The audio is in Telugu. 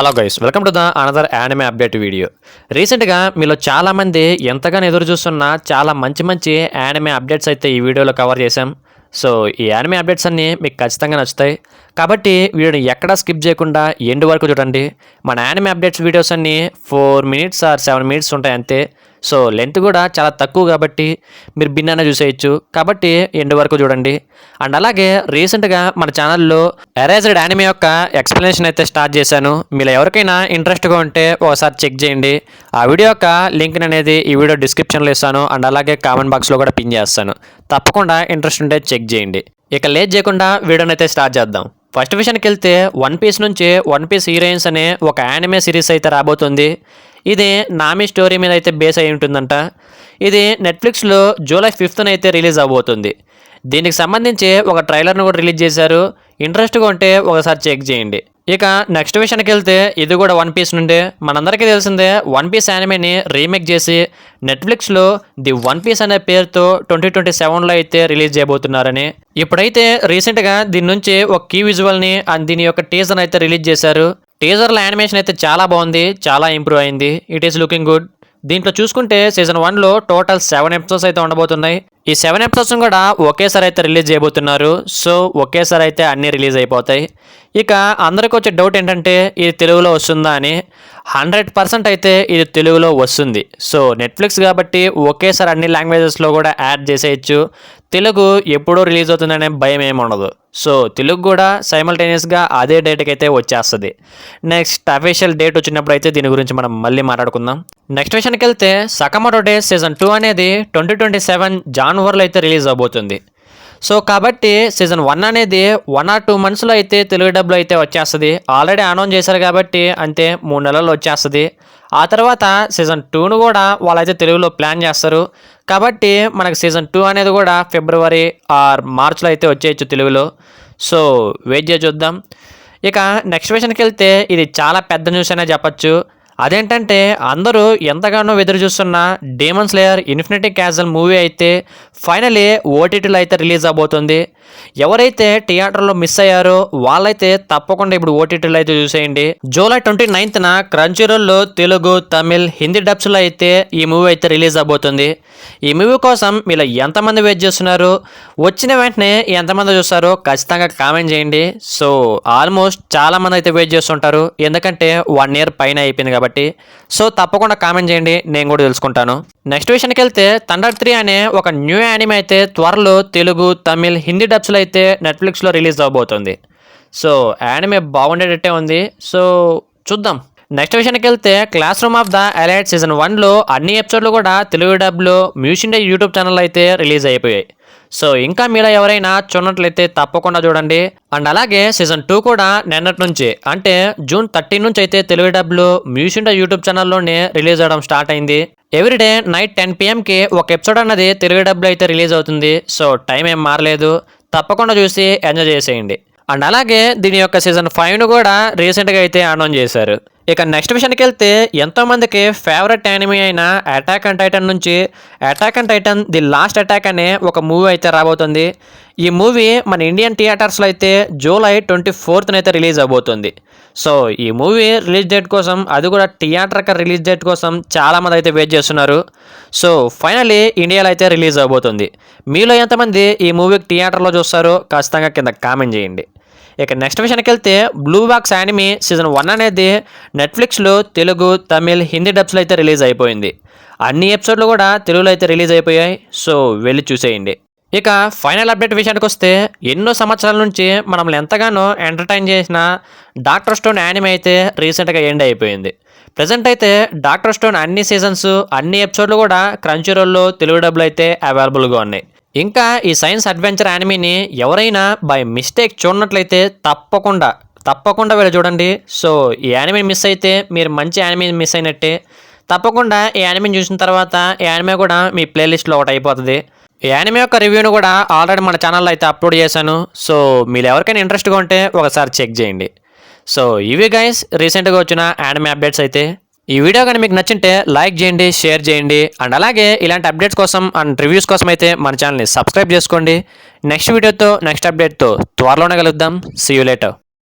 Hello guys, welcome to the another anime update video. రీసెంట్గా మీలో చాలామంది ఎంతగానో ఎదురు చూస్తున్న చాలా మంచి యానిమే అప్డేట్స్ అయితే ఈ వీడియోలో కవర్ చేశాం. సో ఈ యానిమే అప్డేట్స్ అన్నీ మీకు ఖచ్చితంగా నచ్చుతాయి కాబట్టి వీడియోని ఎక్కడా స్కిప్ చేయకుండా ఎండ్ వరకు చూడండి. మన యానిమే అప్డేట్స్ వీడియోస్ అన్నీ 4 minutes ఆర్ 7 minutes ఉంటాయి అంతే. సో లెంత్ కూడా చాలా తక్కువ కాబట్టి మీరు భిన్నాన చూసేయచ్చు. కాబట్టి ఎండ్ వరకు చూడండి. అండ్ అలాగే రీసెంట్గా మన ఛానల్లో ఎరేజ్డ్ యానిమే యొక్క ఎక్స్ప్లెనేషన్ అయితే స్టార్ట్ చేశాను. మీరు ఎవరికైనా ఇంట్రెస్ట్గా ఉంటే ఒకసారి చెక్ చేయండి. ఆ వీడియో యొక్క లింక్ అనేది ఈ వీడియో డిస్క్రిప్షన్లో ఇస్తాను అండ్ అలాగే కామెంట్ బాక్స్లో కూడా పిన్ చేస్తాను. తప్పకుండా ఇంట్రెస్ట్ ఉంటే చెక్ చేయండి. ఇక లేట్ చేయకుండా వీడియోని అయితే స్టార్ట్ చేద్దాం. ఫస్ట్ విషయానికి వెళ్తే వన్ పీస్ నుంచి వన్ పీస్ హీరోయిన్స్ అనే ఒక యానిమే సిరీస్ అయితే రాబోతుంది. ఇది నామి స్టోరీ మీద అయితే బేస్ అయి ఉంటుందంట. ఇది నెట్ఫ్లిక్స్లో July 5th అయితే రిలీజ్ అవబోతుంది. దీనికి సంబంధించి ఒక ట్రైలర్ను కూడా రిలీజ్ చేశారు. ఇంట్రెస్ట్గా ఉంటే ఒకసారి చెక్ చేయండి. ఇక నెక్స్ట్ విషయానికి వెళ్తే ఇది కూడా వన్ పీస్ నుండి. మనందరికీ తెలిసిందే వన్ పీస్ యానిమేని రీమేక్ చేసి నెట్ఫ్లిక్స్లో ది వన్ పీస్ అనే పేరుతో 2027లో అయితే రిలీజ్ చేయబోతున్నారని. ఇప్పుడైతే రీసెంట్గా దీని నుంచి ఒక కీ విజువల్ని అండ్ దీని యొక్క టీజర్ అయితే రిలీజ్ చేశారు. టీజర్లో యానిమేషన్ అయితే చాలా బాగుంది, చాలా ఇంప్రూవ్ అయింది. It is looking good. దీంట్లో చూసుకుంటే సీజన్ 1లో టోటల్ 7 episodes అయితే ఉండబోతున్నాయి. ఈ 7 episodes కూడా ఒకేసారి అయితే రిలీజ్ చేయబోతున్నారు. సో ఒకేసారి అయితే అన్నీ రిలీజ్ అయిపోతాయి. ఇక అందరికి వచ్చే డౌట్ ఏంటంటే ఇది తెలుగులో వస్తుందా అని. 100% అయితే ఇది తెలుగులో వస్తుంది. సో నెట్ఫ్లిక్స్ కాబట్టి ఒకేసారి అన్ని లాంగ్వేజెస్లో కూడా యాడ్ చేసేయచ్చు. తెలుగు ఎప్పుడూ రిలీజ్ అవుతుందనే భయం ఏమి ఉండదు. సో తెలుగు కూడా సైమల్టేనియస్గా అదే డేట్కి అయితే వచ్చేస్తుంది. నెక్స్ట్ అఫీషియల్ డేట్ వచ్చినప్పుడు అయితే దీని గురించి మనం మళ్ళీ మాట్లాడుకుందాం. నెక్స్ట్ విషయానికి వెళ్తే సకమోటో డేస్ సీజన్ 2 అనేది 2027 Januaryలో అయితే రిలీజ్ అవబోతుంది. సో కాబట్టి సీజన్ 1 అనేది 1 or 2 monthsలో అయితే తెలుగు డబ్లో అయితే వచ్చేస్తుంది. ఆల్రెడీ అనౌన్స్ చేశారు కాబట్టి అంతే 3 నెలల్లో వచ్చేస్తుంది. ఆ తర్వాత సీజన్ 2ను కూడా వాళ్ళైతే తెలుగులో ప్లాన్ చేస్తారు. కాబట్టి మనకు సీజన్ 2 అనేది కూడా February or Marchలో అయితే వచ్చేయచ్చు తెలుగులో. సో వెయిట్ చేసి చూద్దాం. ఇక నెక్స్ట్ విషయానికి వెళ్తే ఇది చాలా పెద్ద న్యూస్ అనే చెప్పచ్చు. అదేంటంటే అందరూ ఎంతగానో ఎదురు చూస్తున్న demon slayer infinity castle movie అయితే ఫైనలీ ఓటీటీలో అయితే రిలీజ్ అవబోతుంది. ఎవరైతే థియేటర్లో మిస్ అయ్యారో వాళ్ళైతే తప్పకుండా ఇప్పుడు ఓటీటీలో అయితే చూసేయండి. July 29th క్రంచీరోల్లో తెలుగు, తమిళ్, హిందీ డబ్స్లో అయితే ఈ మూవీ అయితే రిలీజ్ అవబోతుంది. ఈ మూవీ కోసం మీరు ఎంతమంది వెయిట్ చేస్తున్నారు, వచ్చిన వెంటనే ఎంతమంది చూస్తారో ఖచ్చితంగా కామెంట్ చేయండి. సో ఆల్మోస్ట్ చాలామంది అయితే వెయిట్ చేస్తుంటారు, ఎందుకంటే 1 year పైన అయిపోయింది కాబట్టి. సో తప్పకుండా కామెంట్ చేయండి, నేను కూడా తెలుసుకుంటాను. నెక్స్ట్ విషయానికి వెళ్తే థండర్ 3 అనే ఒక న్యూ యానిమే అయితే త్వరలో తెలుగు, తమిళ్, హిందీ డబ్స్లో అయితే నెట్ఫ్లిక్స్లో రిలీజ్ అవబోతుంది. సో యానిమే బాగుండేటట్టే ఉంది. సో చూద్దాం. నెక్స్ట్ విషయానికి వెళ్తే classroom of the elite season 1లో అన్ని ఎపిసోడ్లు కూడా తెలుగు డబ్లో మ్యూజిక్ యూట్యూబ్ ఛానల్ అయితే రిలీజ్ అయిపోయాయి. సో ఇంకా మీరు ఎవరైనా చూడనట్లయితే తప్పకుండా చూడండి. అండ్ అలాగే సీజన్ 2 కూడా నిన్నటి నుంచి అంటే June 13 నుంచి అయితే తెలుగు డబ్లో మ్యూజిక్ యూట్యూబ్ ఛానల్లోనే రిలీజ్ అవ్వడం స్టార్ట్ అయింది. ఎవ్రీడే నైట్ 10 PM ఒక ఎపిసోడ్ అన్నది తెలుగు డబ్లో అయితే రిలీజ్ అవుతుంది. సో టైం ఏం మారలేదు, తప్పకుండా చూసి ఎంజాయ్ చేసేయండి. అండ్ అలాగే దీని యొక్క సీజన్ 5ను కూడా రీసెంట్గా అయితే అనౌన్స్ చేశారు. ఇక నెక్స్ట్ విషయానికి వెళ్తే ఎంతోమందికి ఫేవరెట్ యానిమే అయిన అటాక్ ఆన్ టైటన్ నుంచి attack on Titan the last attack అనే ఒక మూవీ అయితే రాబోతుంది. ఈ మూవీ మన ఇండియన్ థియేటర్స్లో అయితే July 24th అయితే రిలీజ్ అవబోతుంది. సో ఈ మూవీ రిలీజ్ డేట్ కోసం, అది కూడా థియేటర్ రిలీజ్ డేట్ కోసం చాలామంది అయితే వెయిట్ చేస్తున్నారు. సో ఫైనలీ ఇండియాలో అయితే రిలీజ్ అవబోతుంది. మీలో ఎంతమంది ఈ మూవీకి థియేటర్లో చూస్తారో ఖచ్చితంగా కింద కామెంట్ చేయండి. ఇక నెక్స్ట్ విషయానికి వెళ్తే బ్లూ బాక్స్ యానిమే సీజన్ 1 అనేది నెట్ఫ్లిక్స్లో తెలుగు, తమిళ్, హిందీ డబ్స్లో అయితే రిలీజ్ అయిపోయింది. అన్ని ఎపిసోడ్లు కూడా తెలుగులో అయితే రిలీజ్ అయిపోయాయి. సో వెళ్ళి చూసేయండి. ఇక ఫైనల్ అప్డేట్ విషయానికి వస్తే ఎన్నో సంవత్సరాల నుంచి మనల్ని ఎంతగానో ఎంటర్టైన్ చేసిన డాక్టర్ స్టోన్ యానిమే అయితే రీసెంట్గా ఎండ్ అయిపోయింది. ప్రజెంట్ అయితే డాక్టర్ స్టోన్ అన్ని సీజన్స్, అన్ని ఎపిసోడ్లు కూడా క్రంచీరోల్లో తెలుగు డబ్లో అయితే అవైలబుల్గా ఉన్నాయి. ఇంకా ఈ సైన్స్ అడ్వెంచర్ యానిమేని ఎవరైనా బై మిస్టేక్ చూడనట్లయితే తప్పకుండా వెళ్ళి చూడండి. సో ఈ యానిమే మిస్ అయితే మీరు మంచి యానిమే మిస్ అయినట్టే. తప్పకుండా ఈ యానిమేని చూసిన తర్వాత ఈ యానిమే కూడా మీ ప్లేలిస్ట్లో ఒకటి అయిపోతుంది. ఈ యానిమే యొక్క రివ్యూను కూడా ఆల్రెడీ మన ఛానల్లో అయితే అప్లోడ్ చేశాను. సో మీరు ఎవరికైనా ఇంట్రెస్ట్గా ఉంటే ఒకసారి చెక్ చేయండి. సో ఇవి గైస్ రీసెంట్గా వచ్చిన యానిమే అప్డేట్స్ అయితే. ఈ వీడియో కానీ మీకు నచ్చింటే లైక్ చేయండి, షేర్ చేయండి. అండ్ అలాగే ఇలాంటి అప్డేట్స్ కోసం అండ్ రివ్యూస్ కోసం అయితే మన ఛానల్ని సబ్స్క్రైబ్ చేసుకోండి. నెక్స్ట్ వీడియోతో నెక్స్ట్ అప్డేట్తో త్వరలోనే కలుద్దాం. See you later.